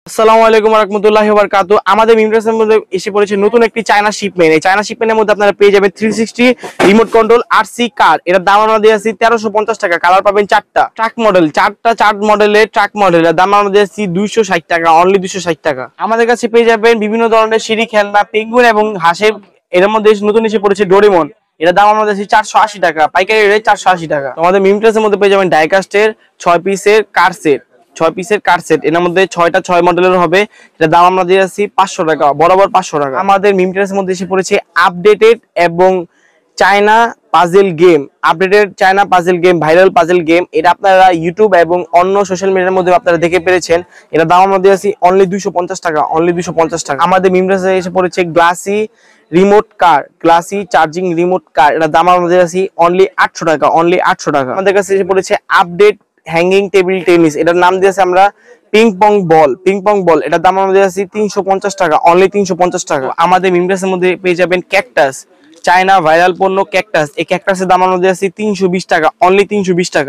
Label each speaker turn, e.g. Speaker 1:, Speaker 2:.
Speaker 1: আসসালামু আলাইকুম ওয়া রাহমাতুল্লাহি ওয়া বারাকাতুহু। আমাদের মিমটাসের মধ্যে এসে পড়েছে নতুন একটি চায়না শিপমেন্ট। এই চায়না শিপমেন্টের মধ্যে আপনারা পেয়ে যাবেন 360 রিমোট কন্ট্রোল আরসি কার। এটার দাম আমরা দিয়েছি 1350 টাকা। কালার পাবেন চারটা। ট্রাক মডেল, চার মডেলের ট্রাক মডেলের দাম আমরা দিয়েছি 260 টাকা, অনলি 260 টাকা। আমাদের কাছে পেয়ে যাবেন বিভিন্ন ধরনের সিঁড়ি খেলনা, পেঙ্গুইন এবং হাঁসের। এর মধ্যে নতুন এসে পড়েছে ডোরেমন। এটার দাম আমরা দিয়েছি 480 টাকা, পাইকারি রেট 480 টাকা। আমাদের মিমটাসের মধ্যে পেয়ে যাবেন ডাইকাস্টের 6 পিসের কার সেট। 6 পিসের কার সেট, এর মধ্যে 6টা 6 মডেলের হবে। এটা দাম আমরা দিয়েছি 500 টাকা, বরাবর 500 টাকা। আমাদের মিমটাসের মধ্যে এসে পড়েছে আপডেটেড এবং China puzzle game. Updated China puzzle game, viral puzzle game. এটা আপনারা ইউটিউব এবং অন্য সোশ্যাল মিডিয়ার মধ্যে আপনারা দেখে পেরেছেন। এটা দাম আমরা দিয়েছি অনলি 250 টাকা, অনলি 250 টাকা। আমাদের মিমটাসে এসে পড়েছে গ্লাসি রিমোট কার, গ্লাসি চার্জিং রিমোট কার। এটা দাম আমরা দিয়েছি অনলি 800 টাকা, অনলি 800 টাকা। আমাদের কাছে এসে পড়েছে আপডেট হ্যাঙ্গিং টেবিল টেনিস। এটার নাম দিয়েছে আমরা পিং পং বল, পিং পং বল। এটার দাম আমরা দিয়েছি 350 টাকা, অনলি 350 টাকা। আমাদের মিমটাসের মধ্যে পেয়ে যাবেন ক্যাকটাস, চায়না ভাইরাল পণ্য ক্যাকটাস। এই ক্যাকটাসের দাম আমরা দিয়েছি 320 টাকা, অনলি 320 টাকা।